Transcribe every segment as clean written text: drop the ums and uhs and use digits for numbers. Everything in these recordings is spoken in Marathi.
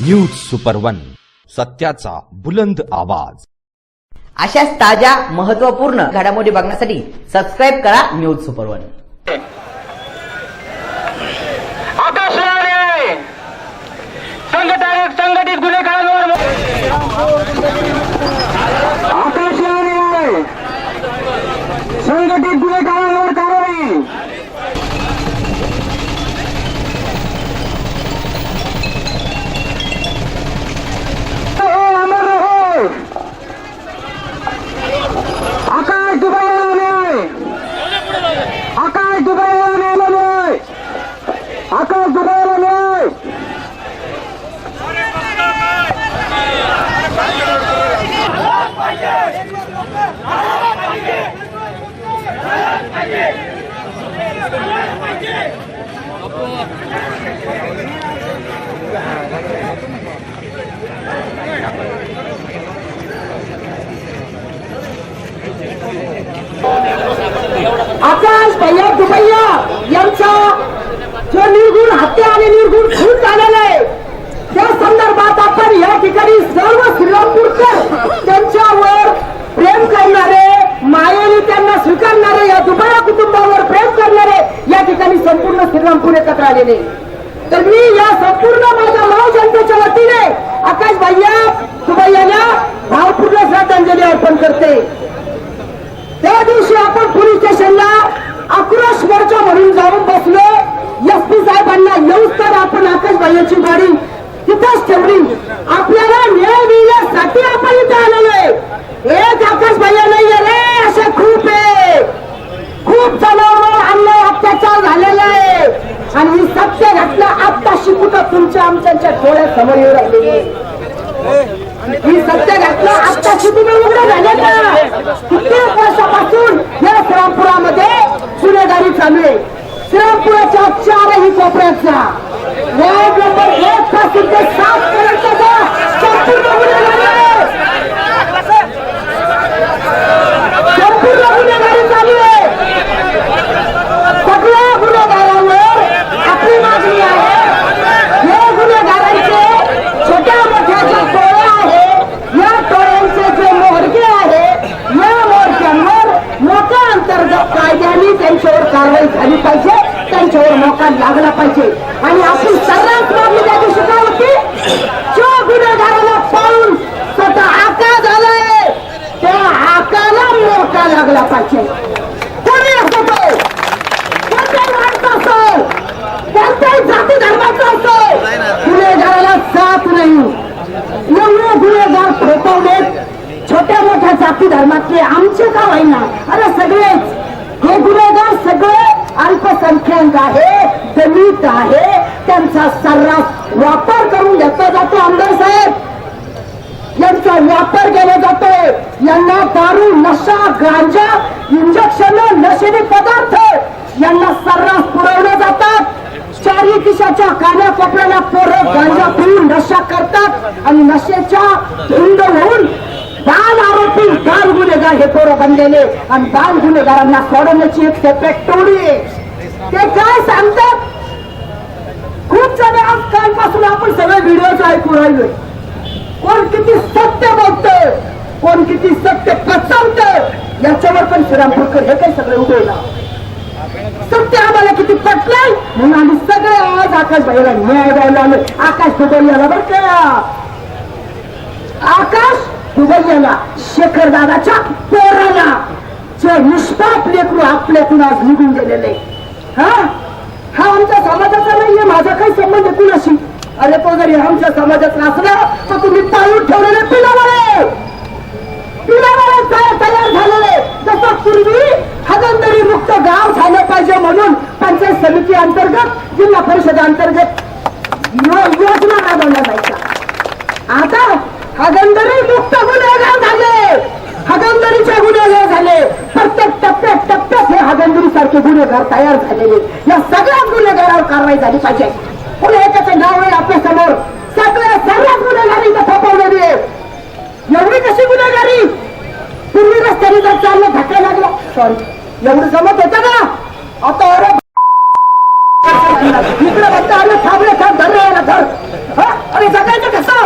न्यूज सुपर वन, सत्याचा बुलंद आवाज। अशाच ताज्या महत्त्वपूर्ण घडामोडी बघण्यासाठी सबस्क्राइब करा न्यूज सुपर वन। संघटित गुन्हेगारांवर संघटित गुन्हेगारांवर कारवाई। अमर रहो। आकाश दुबईला न्याय, आकाश दुबईला न्याय, आकाश दुबईला न्याय। आकाश भैया दुबैया यांचा जो निर्गुण हत्या आणि निर्गुण खून झालेला आहे त्या संदर्भात आपण या ठिकाणी सर्व श्रीरामपूरकर त्यांच्यावर प्रेम करणारे, मायेने त्यांना स्वीकारणारे, या दुबैया कुटुंबावर प्रेम करणारे या ठिकाणी संपूर्ण श्रीरामपूर एकत्र आलेले। तर मी या संपूर्ण माझ्या माव जनतेच्या वतीने आकाश भैया दुबैयाला भावपूर्ण श्रद्धांजली अर्पण करते। त्या दिवशी आपण पोलीस स्टेशनला आक्रोश मोर्चा म्हणून जाऊन बसलो। एसपी साहेबांना येऊच तर आपण आकाश भैयाची गाडी तिथंच ठेवली। आपल्याला न्याय मिळण्यासाठी आपण इथे आलेलो आहे। एक आकाश भैया नाहीये रे, असे खूप आहे, खूप जणांवर अन्याय अत्याचार झालेला आहे आणि ही सत्य घटना आत्ताशी कुठं तुमच्या आमच्या डोळ्यासमोर येऊ राहिलेली आहे। ही सत्य घटना आत्ताशी तुम्ही उघडं झाले का? कित्येक वर्षापासून या श्रीरामपुरामध्ये गुन्हेगारी चालू आहे। श्रीरामपुराच्या चारही कोपऱ्याचा वार्ड नंबर 1 पासून ते 7 पर्यंतचा संपूर्ण गुन्हेगारी आहे, संपूर्ण गुन्हेगारी चालू आहे। सगळ्या गुन्हेगारांवर आपली मागणी आहे। या गुन्हेगारांचे छोट्या मोठ्या ज्या टोळ्या आहे, या टोळ्यांचे जे मोहरगे आहे, या मोहरक्यांवर मोठ्या अंतर्गत कायद्याने त्यांच्यावर कारवाई झाली पाहिजे, त्यांच्यावर मोका लागला पाहिजे। आणि आपली सर्वात मागणी त्या दिवशी काय होती? जो गुन्हेगाराला पाहून स्वतः आका झालाय त्या आकाला मोका लागला पाहिजे। कोणी असो तो, कोणत्याही माणसं असो, कोणत्याही जाती धर्माचा असो, गुन्हेगाराला जात नाही। एवढे गुन्हेगार थोपवलेत छोट्या मोठ्या जाती धर्मातले, आमचे का होईना, अरे सगळेच हे गुन्हेगार सगळे अल्पसंख्याक आहे, दलित आहे, त्यांचा सर्रास वापर करून घेतला जातो। आमदार साहेब, यांचा वापर केला जातो। यांना दारू, नशा, गांजा, इंजेक्शन, नशेचे पदार्थ यांना सर्रास पुरवले जातात। चारी दिशाच्या कानाकोपऱ्याला पोरं गांजा पिऊन नशा करतात आणि नशेच्या धुंद होऊन बाल आरोपी, बाल गुन्हेगार हे पोरं बनलेले आणि बाल गुन्हेगारांना सोडवण्याची एक सेपरेट टोळी आहे। ते काय सांगतात? खूप जण आज कालपासून आपण सगळे व्हिडिओच ऐकू राहिलोय। कोण किती सत्य बोलतोय, कोण किती सत्य पचवतोय, याच्यावर पण श्रीरामपूरकर हे काही सगळे उभे सत्य आम्हाला किती पटलंय म्हणून आम्ही सगळे आज आकाश भैयाला न्याय द्यायला आलोय। आकाश दुबैयाला बरं का, आकाश दुबैयाला, शेखर दादाच्या पोराला, जे निष्पाप लेकरू आपल्यातून आज निघून गेलेले। हा आमच्या समाजाचा नाहीये, माझा काही संबंध कुणाशी। अरे तो जरी आमच्या समाजाचा असला तर तुम्ही पाळून ठेवलेले पिलावाळे तयार झालेले। जसं पूर्वी हगंदरी मुक्त गाव झालं पाहिजे म्हणून पंचायत समिती अंतर्गत, जिल्हा परिषद अंतर्गत योजना राबवल्या जायच्या, आता हगंदरी मुक्त गुन्हेगार झाले, हगंदरीचे गुन्हेगार झाले। प्रत्येक टप्प्यात टप्प्यात हे हगंदरी सारखे गुन्हेगार तयार झालेले। या सगळ्या गुन्हेगारावर कारवाई झाली पाहिजे। पुढे एकाचं नाव आहे आपल्या समोर, सगळ्या सर्व गुन्हेगारी थोपवलेली आहे। एवढी कशी गुन्हेगारी? पूर्वी रस्त्याने जर चाललं धक्का लागला, सॉरी एवढं जमत होतं ना, आता अरे इकडे बघता आलं थांबले थांब धर, आणि सगळ्यांचं कसं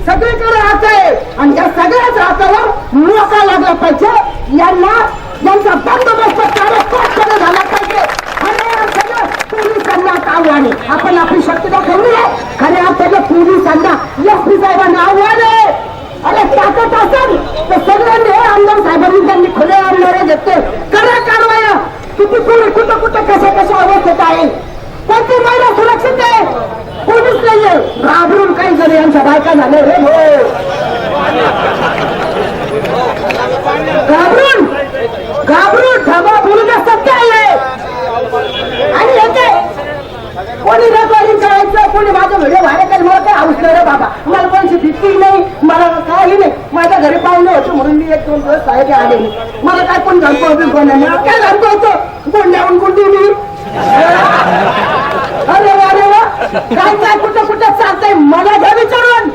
सगळीकडे हात आहे आणि या सगळ्याच हातावर मोका लागला पाहिजे. यांचा बंदोबस्त कार्यक्रम झाला पाहिजे. पोलिसांना आव्हाने आपण आपली शक्ती दाखवली आहे. खऱ्या अर्थाने पोलिसांना एसपी साहेबांना आव्हान आहे. अरे ताकद असेल तर सगळ्यांनी आमदार साहेबांनी त्यांनी खुले आमदार घेतले करा कारवाया. किती पोलीस कुठं कशा अवस्थेत आहे. कोणती महिला सुरक्षित आहे. पोलीस नाहीये. घाबरून काही जण यांच्या बायका झाले रे घाबरून थांबा बोलून सत्य आहे. आणि याचे कोणी रेकॉर्डिंग करायचं कोणी माझा व्हिडिओ व्हायला काही मला काही हाऊस नाही रे बाबा. मला कोणची भीती नाही मला काही नाही. माझ्या घरी पाहुणे होते म्हणून मी 1-2 दिवस साहेब आले. मला काय पण घालतो काय घालतो होतो गोंड्याहून गुंडी मी. अरे वा काय कुठं चालतंय मला घ्या विचारून.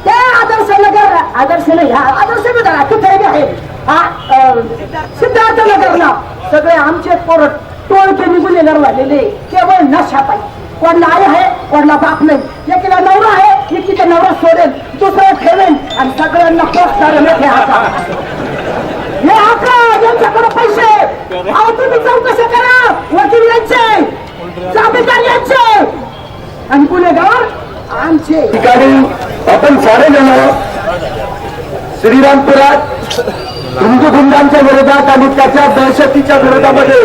ते आदर्श नाही हा आदर्श बी धरा कुठे आहे सिद्धार्थ नगरला सगळे आमचे पोरं टोळके निघून येणार झालेले केवळ नशा पाहिजे. कोणला आई आहे कोणला बाप नाही. एकीला नवरा आहे एकीचा नवरा सोडेल दुसरा ठेवेल आणि सगळ्यांना पोस्टार हे आका यांच्याकडे पैसे अहो तुम्ही चौकशी करा. वकील यांचे जामीनदार यांचे आणि गुन्हेगार आमचे. ठिकाणी आपण सारे जण श्रीरामपुरात हिंदू गुंडांच्या विरोधात आणि त्याच्या दहशतीच्या विरोधामध्ये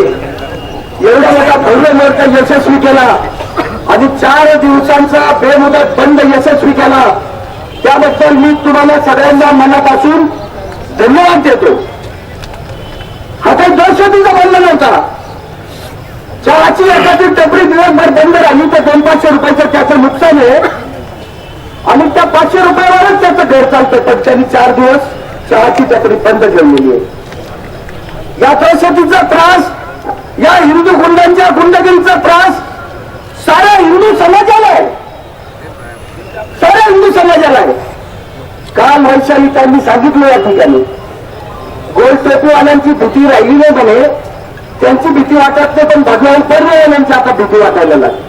एवढा मोठा भव्य मोर्चा यशस्वी केला आणि 4 दिवसांचा बेमुदत बंद यशस्वी केला. त्याबद्दल मी तुम्हाला सगळ्यांना मनापासून धन्यवाद देतो. हा काही दहशतीचा बंद नव्हता. चहाची एखादी टपरी दिवसभर बंद राहिली तर 200-500 रुपयाचं त्याचं नुकसान आहे आणि त्या 500 रुपयावरच त्याचं घर चालतं. पण त्यांनी 4 दिवस चहाची टपरी बंद ठेवलेली आहे. या दहशतीचा त्रास या हिंदू गुंडांच्या गुंडगिरीचा त्रास साऱ्या हिंदू समाजाला आहे. साऱ्या हिंदू समाजाला आहे. काल वैशाली त्यांनी सांगितलं या ठिकाणी गोल टोपीवाल्यांची भीती राहिली नाही म्हणे. त्यांची भीती वाटत नाही पण भगवान पर्यावरणांची आता भीती वाटायला लागली.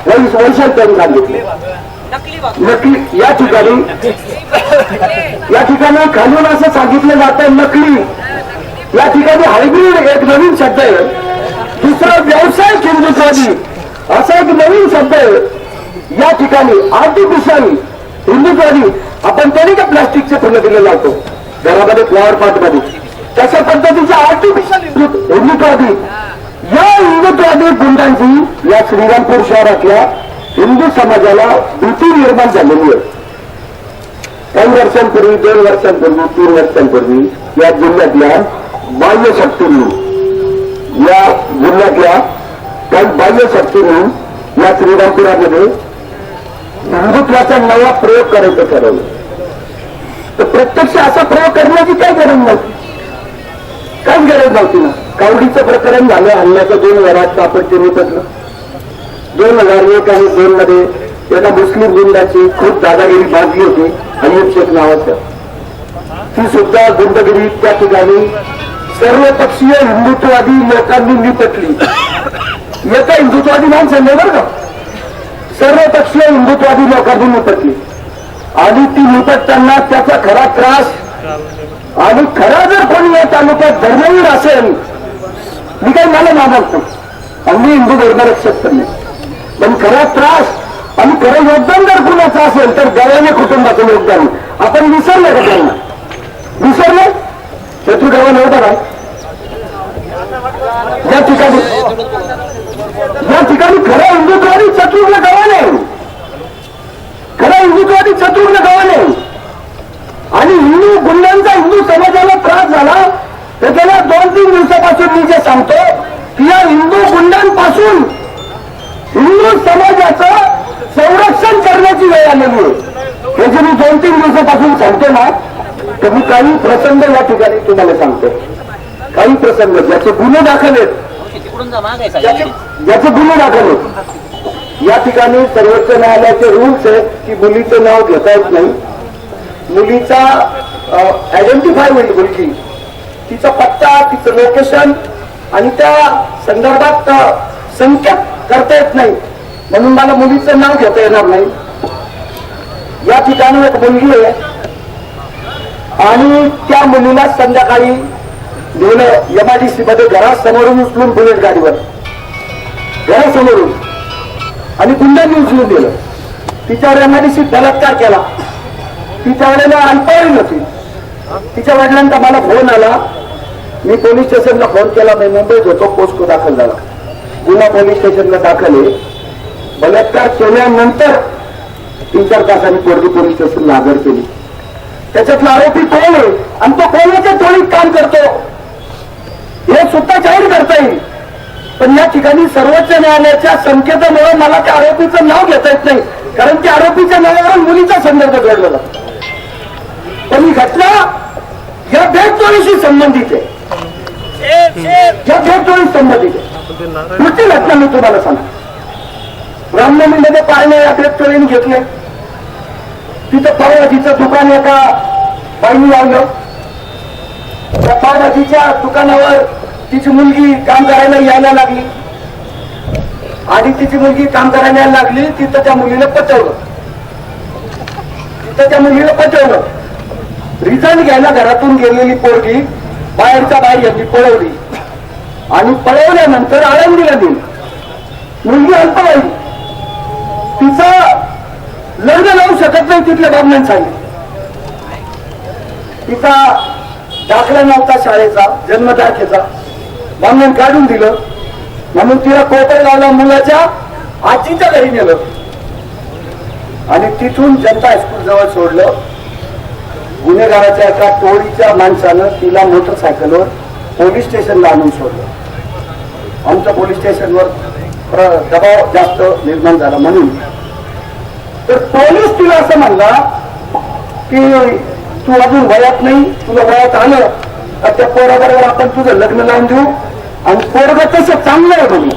वैशाली त्यांनी सांगितले नकली या ठिकाणी खालून असं सांगितलं जातं नकली. या ठिकाणी हायब्रिड एक नवीन शब्द आहे. दुसरा व्यावसायिक हिंदुत्ववादी असा एक नवीन शब्द आहे. या ठिकाणी आर्टिफिशियल हिंदुत्ववादी आपण तरी का प्लास्टिकचे फुलं दिले लावतो घरामध्ये फ्लॉवर पॉट मध्ये तशा पद्धतीचे आर्टिफिशियल हिंदुत्ववादी या हिंदुत्ववादी गुंडांची या श्रीरामपूर शहरातल्या हिंदू समाजाला भीती निर्माण झालेली आहे. काही वर्षांपूर्वी 2 वर्षांपूर्वी 3 वर्षांपूर्वी या जिल्ह्यातल्या बाह्य शक्तींनी या जिल्ह्यातल्या काही बाह्य शक्तींनी या श्रीरामपुरामध्ये हिंदुत्वाचा नवा प्रयोग करायचं ठरवलं. तर प्रत्यक्ष असा प्रयोग करण्याची काही गरज नव्हती. काहीच गरज नव्हती ना. कावडीचं प्रकरण झालं हल्ल्याचं 2 वरात आपण ते पडलं. 2001 आणि 2 मध्ये एका मुस्लिम गुंडाची खूप दादागिरी बांधली होती अय्यूब शेख नावाचं. ती सुद्धा गुंडगिरी त्या ठिकाणी सर्वपक्षीय हिंदुत्ववादी लोकांनी निपटली. एका हिंदुत्ववादी माणसं नाही बरं का. सर्वपक्षीय हिंदुत्ववादी लोकांनी निपटली आणि ती निपटताना त्याचा खरा त्रास आणि खरा जर कोणी या तालुक्यात धर्मवीर असेल मी काही मला मानतो आणि मी हिंदू धर्मरक्षक पण नाही पण खरा त्रास आणि खरं योगदान जर कुणाचं असेल तर गव्याने कुटुंबाचं योगदान आपण विसरलं का त्यांना. विसरलं शत्रू गावा नव्हता का. या ठिकाणी खरा हिंदुत्ववादी शत्रुघ्न गव्हाणे खरा हिंदुत्ववादी शत्रुघ्न गव्हाणे आणि हिंदू गुंडांचा हिंदू समाजाला त्रास झाला तर गेल्या 2-3 दिवसापासून मी जे सांगतो की या हिंदू गुंडांपासून हिंदू समाजाचं संरक्षण करण्याची वेळ आलेली आहे. हे जे मी 2-3 दिवसापासून सांगतो ना तर मी काही प्रसंग या ठिकाणी तुम्हाला सांगतो. काही प्रसंग ज्याचे गुन्हे दाखल आहेत ज्याचे गुन्हे दाखल आहेत या ठिकाणी सर्वोच्च न्यायालयाचे रूल्स आहेत की मुलीचं नाव घेता येत नाही. मुलीचा आयडेंटिफाय होईल मुलगी तिचा पत्ता तिचं लोकेशन आणि त्या संदर्भात संकेत करता येत नाही, म्हणून मला मुलीचं नाव घेता येणार नाही. या ठिकाणी एक मुलगी आहे आणि त्या मुलीला संध्याकाळी नेलं MIDC मध्ये घरासमोरून उचलून बुलेट गाडीवर घरासमोरून आणि गुंडांनी उचलून दिलं. तिच्यावर MIDC बलात्कार केला. तिच्या वेळेला अल्पावधी होती. तिच्या वडिलांचा मला फोन आला. मी पोलीस स्टेशनला फोन केला. मी मुंबईत होतो. पोस्को दाखल झाला. गुन्हा पोलीस स्टेशनला दाखल आहे. बलात्कार केल्यानंतर 3-4 तासांनी पोरगी पोलीस स्टेशनला हजर केली. त्याच्यातला आरोपी कोण आहे आणि तो कोणाच्या टोळीत काम करतो हे सुद्धा जाहीर करता येईल. पण या ठिकाणी सर्वोच्च न्यायालयाच्या संकेतामुळे मला त्या आरोपीचं नाव घेता येत नाही, कारण त्या आरोपीच्या नावावरून मुलीचा संदर्भ जोडला जातो. पण ही घटना या भेटतोडीशी संबंधित आहे. या भेटतोडीशी संबंधित आहे. पुढची घटना मी तुम्हाला सांगतो. रामनवमीमध्ये पाळणे या भेटतोडीने घेतले. तिथं पावभाजीचं दुकान एका बाईने लावलं. त्या पावभाजीच्या दुकानावर तिची मुलगी काम करायला यायला लागली आणि तिची मुलगी काम करायला यायला लागली. तिथं त्या मुलीला पटवलं. रिझल्ट घ्यायला घरातून गेलेली पोरगी बाहेरच्या बाहेर यांनी पळवली आणि पळवल्यानंतर आळंदीला दिली. मुलगी अल्पवयीन, तिचं लग्न लावू शकत नाही तिथल्या बाबण्याने सांगितलं. तिचा दाखला नव्हता शाळेचा, जन्मतारखेचा. बाबण्याने काढून दिलं म्हणून तिला कोपरगावला मुलाच्या आजीच्या घरी नेलं आणि तिथून जनता हायस्कूल जवळ सोडलं. गुन्हेगाराच्या एका टोळीच्या माणसानं तिला मोटरसायकलवर पोलीस स्टेशनला आणून सोडलं. आमच्या पोलीस स्टेशनवर दबाव जास्त निर्माण झाला म्हणून तर पोलीस तिला असं म्हणला की तू अजून वयात नाही, तुला वयात आलं तर त्या पोराबरोबर आपण तुझं लग्न लावून देऊ आणि पोरगं तसं चांगलं आहे म्हणून.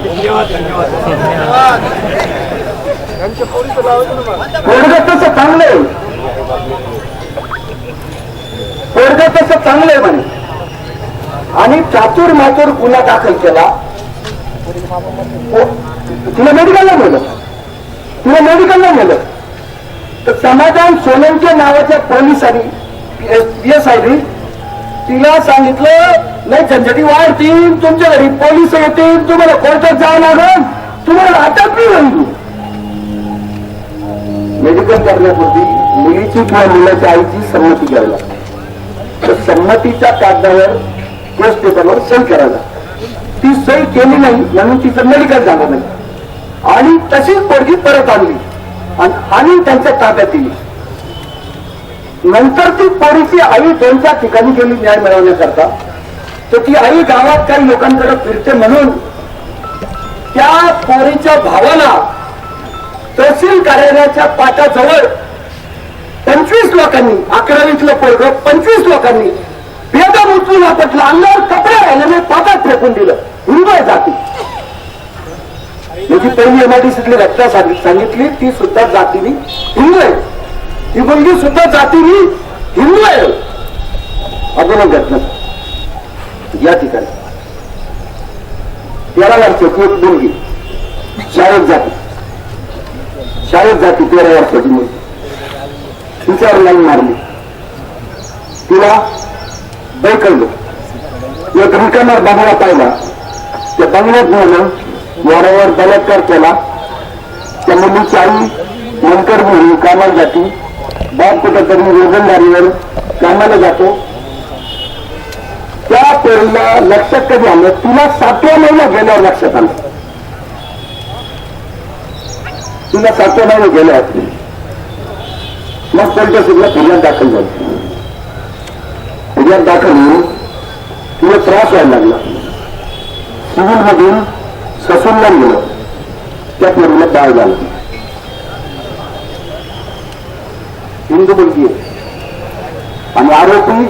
पोरगं तसं चांगलं आहे, पोरगं तसं चांगलं आहे म्हणे. आणि चातुर मातुर गुन्हा दाखल केला. तुला मेडिकलला नेलं तर समाधान सोलंके नावाच्या पोलिसांनी PSI तिला सांगितलं नाही झंझटी वाढतील, तुमच्या घरी पोलीस येतील, तुम्हाला कोर्टात जावं लागेल, तुम्हाला अटक बी होईल. मेडिकल करण्यापूर्वी मुलीची किंवा मुलाच्या आईची संमती घ्यावी लागते. तर संमतीच्या कागदावर केस पेपरवर सही करायला. ती सही केली नाही म्हणून तिचं मेडिकल झालं नाही आणि तशीच पोरगी परत आणली आणि त्यांच्या ताब्यात दिली. नंतर ती पोरीची आई 2-4 ठिकाणी गेली न्याय मिळवण्याकरता. तर ती आई गावात काही लोकांकडे फिरते म्हणून त्या पोरीच्या भावाला तहसील कार्यालयाच्या पाटाजवळ 25 लोकांनी, 11वीतलं पोरगं 25 लोकांनी बेदम उचलून आपटलं, अंगावर कपडे राहिल्याने पाटात फेकून दिलं. हिंदू आहे जाती. म्हणजे पहिली MIDCतली घटना सांगितली, ती सुद्धा जातीने हिंदू आहे. ही मुलगी सुद्धा जातीने हिंदू आहे. अजून घटना या ठिकाणी 13 वर्षाची एक मुलगी शाळेत जाती 13 वर्षाची मुलगी. तिच्यावर लाईन मारली, तिला बैकललं. एक रिकामार बंगला पाहिला, त्या बंगल्यात नेलं, वारंवार बलात्कार केला. त्या मुलीची आई नंतर मुली कामाला जाती, बाप कुठेतरी रोजंदारीवर कामाला जातो. त्या पोरीला लक्षात कधी आलं, तिला 7व्या महिन्यात गेल्यावर लक्षात आलं. तिला 7व्या महिन्यात गेल्यावर मग पोलीस स्टेशनला फिर्याद दाखल झाली. फिर्याद दाखल होऊन तिला त्रास व्हायला लागला. सिव्हिलमधून ससूनला गेलं. त्या पोरीला बाळ झालं. हिंदू मुलगी आहे आणि आरोपी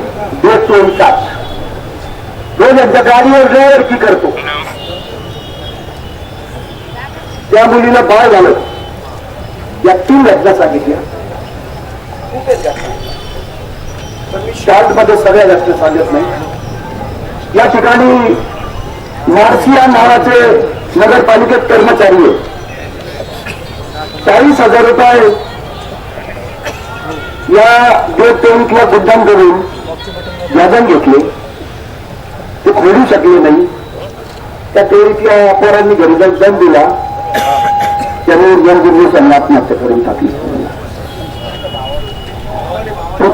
देश चोरीचाच रोज यांच्या गाडीवर ड्रायव्हर की करतो. त्या मुलीला बाळ झालं. या 3 घटना सांगितल्या. पण मी शॉर्ट मध्ये सगळ्या घटना सांगत नाही. या ठिकाणी मार्सिया नावाचे नगरपालिकेत कर्मचारी आहे. 40,000 रुपये या देवतेला बुद्धान करून व्याजान घेतले. ते फेडू शकले नाही. त्या तेरीतल्या पोरांनी घरी जाऊन दम दिला. त्यामुळे जनगुरुजींनी आत्महत्या करून टाकली.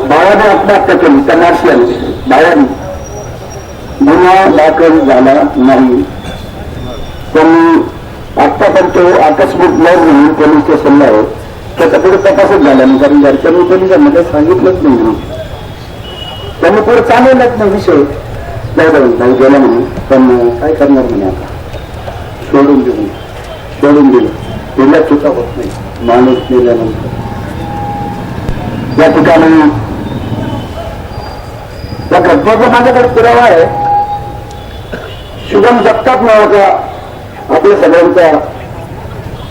बाळाने आत्महत्या केली. त्या नाशियल बाळाने गुन्हा दाखल झाला नाही. त्यांनी आता पण तो आकस्मिक मौत म्हणून पोलीस स्टेशनला आहे. त्याचा पुढे तपासच झाला नाही. कारण घरच्यांनी पोलिसांना काही सांगितलंच नाही. त्यांनी पुढे चालवलाच नाही विषय. नाही गेला म्हणून. पण काय करणार म्हणे आता. सोडून दिलं. तिला चुका होत नाही. माणूस गेल्यानंतर या ठिकाणी त्या घटनेचा माझ्याकडे पुरावा आहे. शुभम जगताप नावाचा आपल्या सगळ्यांचा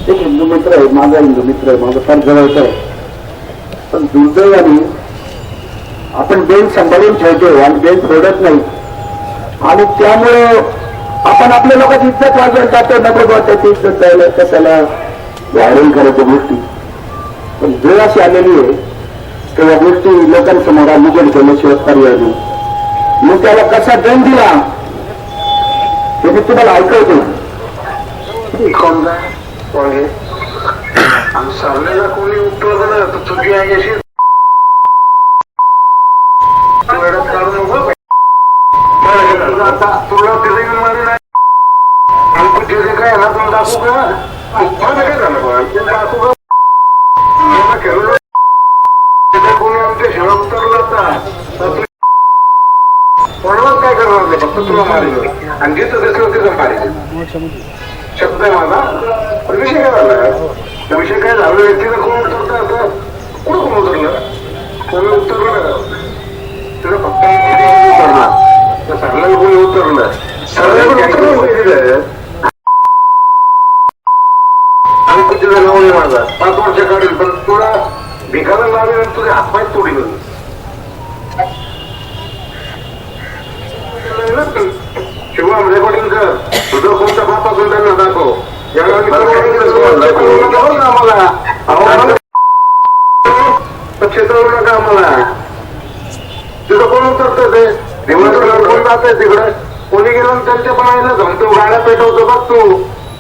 एक हिंदू मित्र आहे. माझा हिंदू मित्र आहे. माझा फार जवळचा आहे. पण दुर्दैवाने आपण बेल सांभाळून ठेवतो आणि बेल सोडत नाही. आणि त्यामुळे आपण आपल्या लोकांची इज्जत वाजवून जातो. नको त्याची इज्जत जायला कशाला व्हायरल करायच्या गोष्टी. पण वेळ अशी आलेली आहे की या गोष्टी लोकांसमोर निगड केल्याशिवाय पर्याय नाही. मी त्याला कसा दंड दिला हे मी तुम्हाला ऐकवतो. सरलेला कोणी उपयोग ना तर चुकी आहे अशी काढू नको. तुला तिथे येऊन मारे नाही काय ना तुला दाखवू का. माझं काय झालं दाखवू का खेळलो तिथे कोणी आमच्या शाळा उतरला कोणालाच काय करणार नाही. फक्त तुला मारेल आणि जिथं दिसलं तिथं मारेल. शब्द आहे माझा. पण विषय काय झाला. त्या विषय काय झालं व्यक्तीला कोण उतरतं आता कोण उतरलं कोणी उतरलं तिला फक्त उतरणार. त्या सरल्याला कोणी उतरलं सरल्याला उतरलं आणि तुझ्या नाव आहे माझा 5 वर्ष काढेल. पण तुला भिकायला लावेल आणि तुझे हातपाय तोडील. शिवम रेकॉर्डिंग कर. तुझं कोणता बाप असून त्यांना दाखव. क्षेत्रावर नका आम्हाला. तिथं कोण उतरतं ते दिवसभर कोण जातंय तिकडे. कोणी गेलं त्यांच्या पण आईला जमतो. गाड्या पेटवतो बघ तू.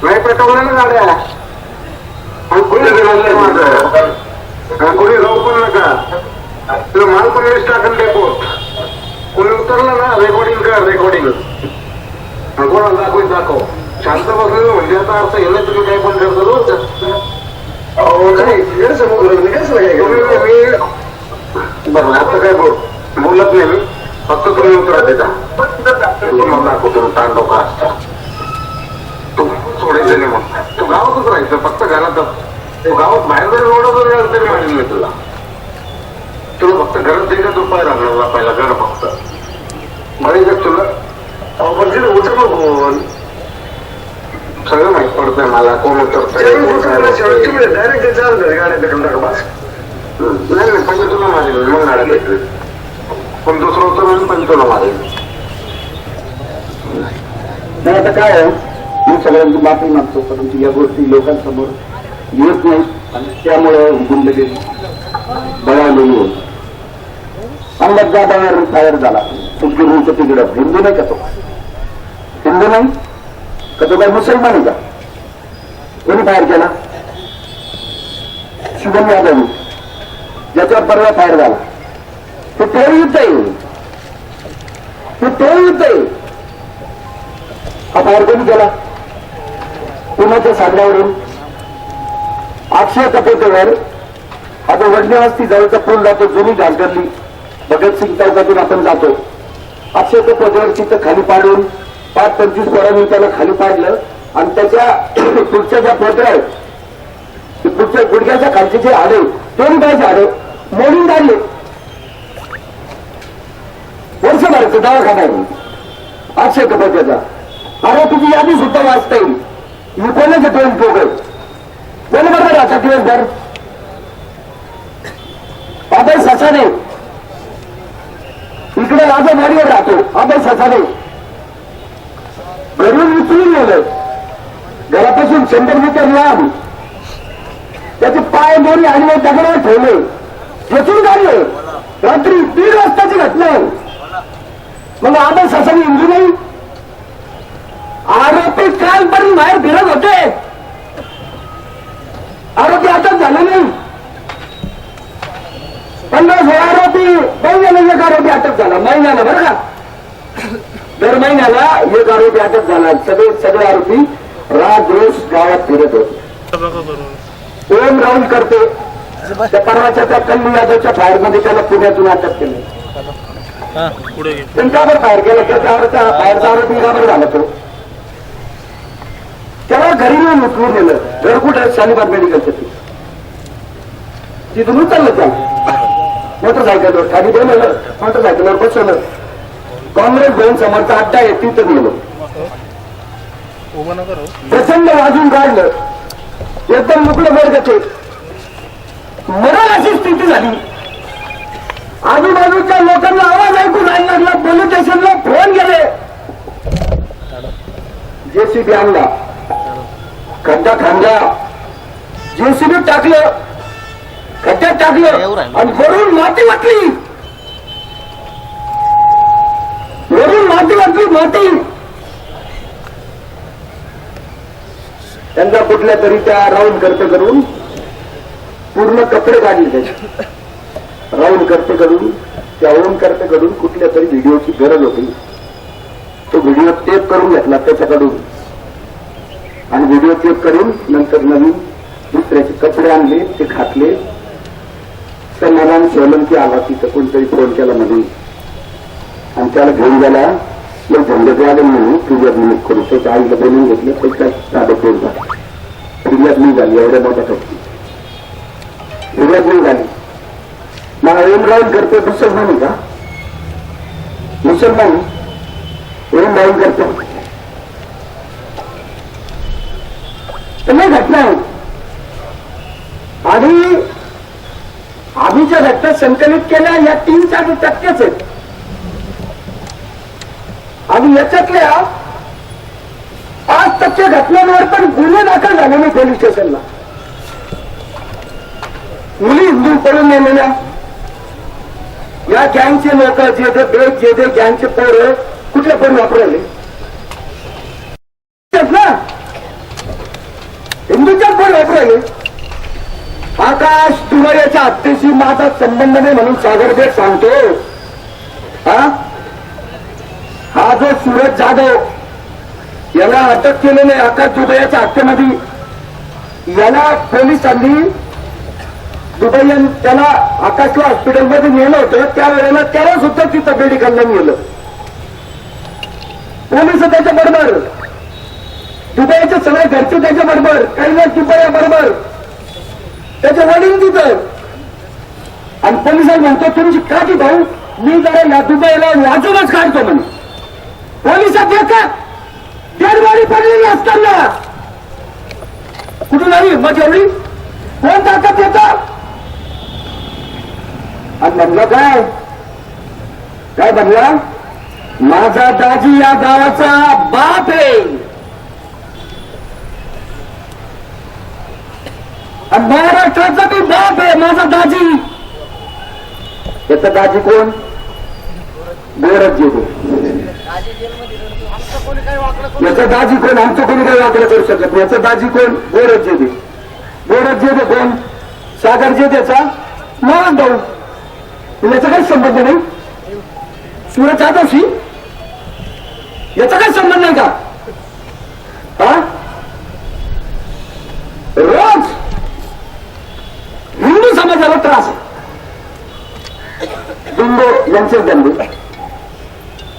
नाही पेटवल्या ना गाड्या. आणि कोणी गेलं माझं कोणी जाऊ पण नका. तुला माल पण वेस्ट टाकून डेपोत. कोणी उतरलं ना रेकॉर्डिंग कर. रेकॉर्डिंग कोणाला दाखव. शांत बसलेलं म्हणजे आता अर्थ हे नाही तुम्ही काय पण करतो. बरं आता काय बोलत नाही मी. फक्त तुम्ही उतरा देता. मला दाखवतो तांडव का असता. तू सोडायचं नाही मग. तू गावातच राहायचं. फक्त घरातच. तू गावात बाहेर जरी ओढत राहिलं तरी मानेल नाही तुला. तुला फक्त घरात जायला तो पाय लागला पहिला घर फक्त माहिती का तुला. उतर कोण सगळं माहित पडतंय मला. कोण उतरतंय डायरेक्ट गाड्या भेटून टाका बस. नाही पहिले तुला मारेल मग गाड्या भेटली. पण दुसरं उतरलं पण तुला मारेल. नाही आता काय आहे मी सगळ्यांची माफी मागतो. परंतु या गोष्टी लोकांसमोर येत नाहीत आणि त्यामुळे गुंडगिरी बळावलेली होती. अंमलदार फायर झाला. तुमची रूच तिकडं. हिंदू नाही का तो. हिंदू नाही का तो काय मुसलमान आहे का. कोणी फायर केला. शुभम यादव ज्याच्यावर परवा फायर झाला. तो तोड युद्ध आहे. तो तोड युद्ध आहे. हा फायर कोणी केला. पुण्याच्या सामन्यावरून 800 कपोतेवर आता वडनेवस्ती जवळचा पूल जातो. जुनी घाटगल्ली भगतसिंग चौकातून आपण जातो. 800 कपोतेवर तिथं खाली पाडून 5-25 पोरांनी त्याला खाली पाडलं आणि त्याच्या पुढच्या ज्या पोत्या आहेत पुढच्या गुडघ्याच्या खालचे जे हाडे 2 पायचे हाडे मोडून काढले. वर्षभराचं दवाखाना आहे 800 कपोत्याचा. अरे तुझी यादी सुद्धा वाचता येईल. मी कोणाचे ट्रेन पोकळ कोण बरोबर आता दिवसभर. अभय ससाने इकडे राजावाडीवर राहतो. अभय ससाने घरून उचलून गेलं. घरापासून 100 मीटर लांब त्याचे पाय दोन्ही आणि दगडावर ठेवले, खेचून काढलं. रात्री 1:30 वाजताची घटना आहे. मग आता शासन हिंदू नाही. आरोपी कालपर्यंत बाहेर फिरत होते, आरोपी अटक झाले नाही. 15-16 आरोपी महिन्याला एक आरोपी अटक झाला, महिन्याला बरं का, दर महिन्याला एक आरोपी अटक झाला. सगळे आरोपी रात रोज गावात फिरत होते. ओम राऊंड करते त्या परवाच्या त्या कल्लू यादवच्या फायर मध्ये त्याला पुण्यातून अटक केली. त्यांच्यावर फायर केलं, त्याच्या फायरचा आरोपी काबर झाला तो. त्याला घरी येऊन उचलून नेलं. घर कुठे? शालिमार मेडिकलचं. तिथून उचललं त्याला मोटरसायकलवर, खाली बनवलं, मोटरसायकलवर बसवलं. काँग्रेस भवन समोरचा अड्डा आहे तिथं नेलं. प्रचंड वाजून काढलं, एकदम मुकलं वर्गाचे. मरण अशी स्थिती झाली. आजूबाजूच्या लोकांना आवाज ऐकून यायला लागला. पोलीस स्टेशनला फोन गेले. जेसीबी आणला, खड्डा खांदा, जेसीबी टाकलं, खड्ड्यात टाकलं आणि वरून माती वाटली. माती त्यांना कुठल्या तरी त्या राऊंड करते करून पूर्ण कपडे काढले. त्याचे राऊंड करते करून त्या ओम करते करून कुठल्या तरी व्हिडिओची गरज होती. तो व्हिडिओ टेप करून घेतला त्याच्याकडून आणि व्हिडिओ टेप करून नंतर नवीन दुसऱ्याचे कपडे आणले, ते घातले. समाधान सोलंकी आला, तिथं कोणतरी फोन केला म्हणून आणि त्याला घेऊन गेला. मग झंडे म्हणून फिर्याद निमित्त करू. त्याच्या आईला बोलून घेतलं, त्याच्या साधं फोन झाला. फिर्याद नाही झाली, एवढ्या मोठ्या कपडी फिर्याद नाही झाली. मला ओम राऊंड करतो मुसलमान का? मुसलमान ओम राऊंड करतो तर नाही घटना आहे. आणि आम्हीच्या घटना संकलित केल्या या 3-4% आहेत. आणि याच्यातल्या 5% घटनांवर पण गुन्हे दाखल झाले नाही पोलीस स्टेशनला. मुली हिंदू पडून नेलेल्या या गँगचे लोक जे गँगचे पोर कुठल्या पण वापरले ना, हिंदूच्या पोर वापरले. आकाश तुमऱ्याच्या हत्येशी माझा संबंध नाही म्हणून सागर बेट सांगतो. हा जो सूरज जाधव याला अटक केलेलं आहे आकाश दुबईच्या हत्येमध्ये, याला पोलिसांनी दुबई त्याला आकाशला हॉस्पिटलमध्ये नेलं होतं. त्यावेळेला त्याला सुद्धा तिथं मेडिकलला नेलं. पोलिस त्याच्या बरोबर, दुबईचे सगळे घरचे त्याच्या बरोबर, काही ना दुबई बरोबर, त्याचे वडील तिथं. आणि पोलिसांनी म्हणतो तुमची काठी भाऊ मी जरा या दुबईला वाजूनच काढतो म्हणे. पोलिसात एका डेडबॉडी पडलेली असताना कुठून आली मग एवढी कोण ताकद येतं? आणि म्हणलं काय म्हणला, माझा दाजी या गावाचा बाप आहे. आणि महाराष्ट्राचा बी बाप आहे माझा दाजी. याचा दाजी कोण? गोरख जेदे. याचा दाजी कोण? आमचं कोणी काही वाकडं करू शकत नाही. याचा दाजी कोण? गोरख जेदे. गोरख जेदे कोण? सागर जेदेचा लहान भाऊ. याचा काही संबंध नाही. सूरज जाधवशी याचा काही संबंध नाही का? रोज हिंदू समाजाला त्रास आहे. दुंडो यांचेच धंदे,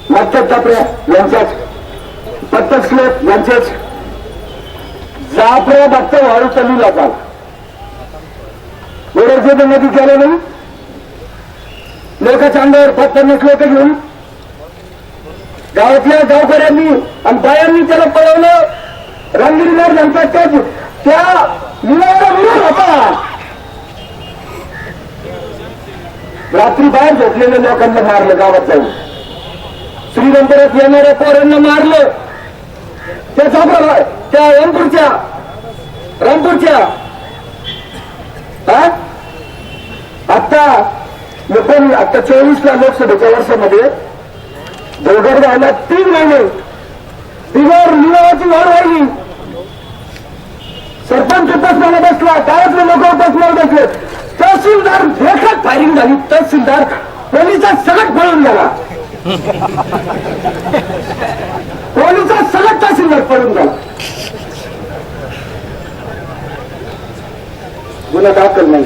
मत्तर तापऱ्या यांच्याच, पत्तर स्लेप यांचेच, जाफऱ्या भक्त वाळू चालू जातात. गोरखजेदे नदी गेले नाही. लोकांच्या अंगावर पत्तर लोक घेऊन गावातल्या गावकऱ्यांनी आणि बायांनी त्याला पळवलं. रंगीरदार यांचा त्या मुलाला विरोध होता. रात्री बाहेर झोपलेल्या लोकांना मारलं गावात जाऊन. श्रीनंतरात येणाऱ्या पोरांना मारलं. त्या रामपूरच्या आता 24ला लोकसभेच्या वर्षामध्ये देवगडगावला 3 महिने बिगर निवाची वाढ राहिली. सरपंच उपासनाला बसला, गावातले लोक उपासनाला बसले, तहसीलदार देखत फायरिंग झाली. तहसीलदार पोलिसात सगळं पळून गेला. पोलिसात सगळं तहसीलदार पळून गेला. गुन्हा दाखल नाही,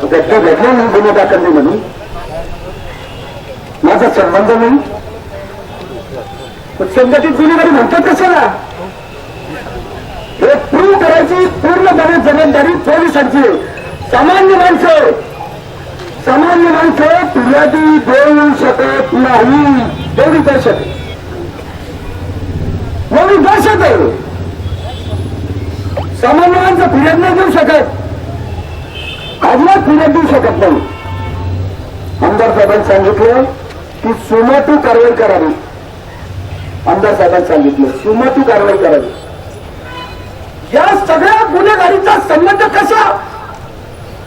घटना घडल्या नाही, गुन्हा दाखल नाही म्हणून माझा संबंध नाही. संघटित गुन्हेगारी म्हणतात कशाला? हे प्रूव्ह करायची पूर्णपणे जबाबदारी पोलिसांची. सामान्य माणसं फिर्यादी देऊ शकत नाही. एवढी दहशत आहे. सामान्य माणसं फिर्याद नाही देऊ शकत, अजिबात फिर्याद देऊ शकत नाही. आमदार साहेबांनी सांगितलं की सुमोटो कारवाई करावी. आमदार साहेबांनी सांगितलं सुमोटो कारवाई करावी. या सगळ्या गुन्हेगारीचा संबंध कसा?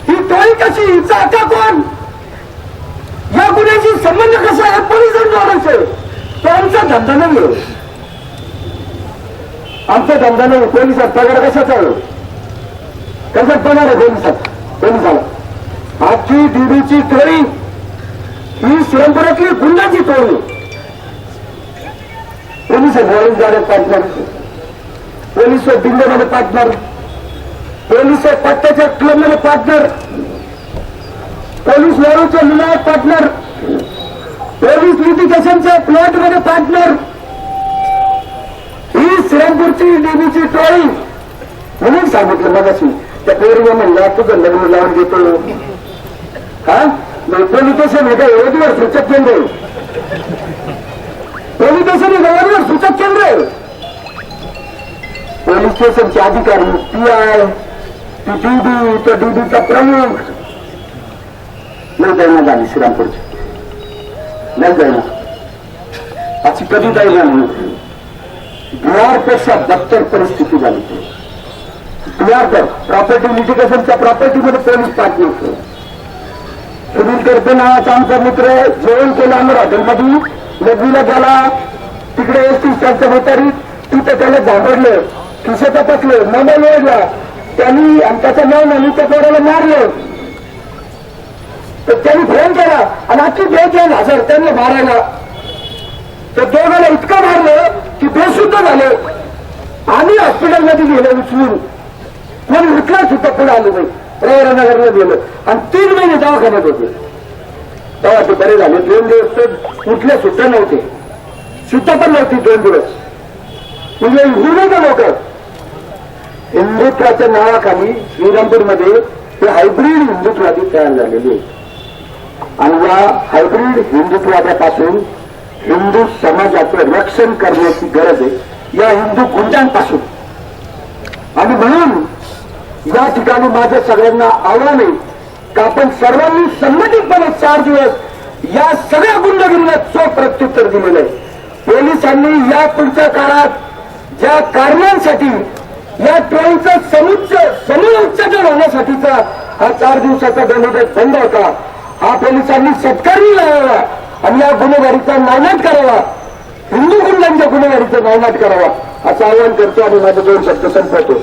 ही टोळी कशी? हिचा आता कोण? या गुन्ह्याशी संबंध कसा आहे? पोलिसांचा आहे. तो आमचा धंदा नाही. आमचा धंदा नाही. पोलिसात पगार कशाचा आहे? कशात पगार आहे पोलिसाला? आजची डीडीची टोळी ही श्रीरामपुरातली गुन्ह्याची टोळी. पोलीस वॉरंट गाड्यात पार्टनर, पोलीस दिल्लीमध्ये पार्टनर, पोलीस पट्ट्याच्या क्लबमध्ये पार्टनर, पोलीस वारूच्या लिलावात पार्टनर, पोलीस लिटिगेशनच्या प्लॉटमध्ये पार्टनर. ही श्रीरामपूरची डीबीची टोळी. म्हणून सांगितलं मगाशी त्या पोरीला म्हणला तुझं लग्न लावून देतो. पोलीस स्टेशन हे काय एवढीवर सूचक केंद्र आहे? पोलीस स्टेशन हे एवढीवर सूचक केंद्र आहे? पोलीस स्टेशनचे अधिकारी PI, DD, तो DDचा प्रमुख नाही जायना झाली श्रीरामपूरची. नाही जायना अशी कधी जायना नाही. बिहारपेक्षा बदतर परिस्थिती झाली. बिहार प्रॉपर्टी लिटिगेशनच्या प्रॉपर्टीमध्ये पोलीस पार्टनर. सुनील करपे नावाचा आमचा मित्र जेवण केलं आम्ही हॉटेलमध्ये. नदीला गेला तिकडे एसटी स्टँडच्या मोटारीत. तिथं त्याला झांबडलं, खिसे तपासलं, मोबाईल ओढला. त्यांनी त्याचं नाव नाही त्या पोराला मारलं. तर त्यांनी फोन केला आणि आजची 2,000 त्यांनी मारायला. तर दोघांना इतकं मारलं की बेशुद्ध झाले. आम्ही हॉस्पिटलमध्ये गेलो उचलून. कोणी उठला सुद्धा पुढे आलो नाही. प्रवरानगरला गेलो आणि 3 महिने दवाखान्यात होते. तेव्हा ते बरे झाले. 2 दिवस तर उठले सुद्धा नव्हते. सुद्धा पण नव्हती 2 दिवस. म्हणजे हिंदूचे लोक हिंदुत्वाच्या नावाखाली श्रीरामपूरमध्ये ते हायब्रिड हिंदुत्वादी तयार झालेले. आणि या हायब्रिड हिंदुत्वापासून हिंदू समाजाचं रक्षण करण्याची गरज आहे या हिंदू गुंडांपासून. आणि म्हणून या ठिकाणी माझं सगळ्यांना आव्हान आहे की आपण सर्वांनी संघटितपणे 4 दिवस या सगळ्या गुंडगिरीला चोख प्रत्युत्तर दिलेलं आहे. पोलिसांनी या पुढच्या काळात ज्या कारणांसाठी या टोळीचं समूळ उच्चाटन होण्यासाठीचा हा 4 दिवसाचा बंद होता, हा पोलिसांनी सत्कारणी लावावा आणि या गुन्हेगारीचा नायनाट करावा. हिंदू गुंडांच्या गुन्हेगारीचा नायनाट करावा असं आवाहन करतो आणि माझं 2 शब्द संपवतो.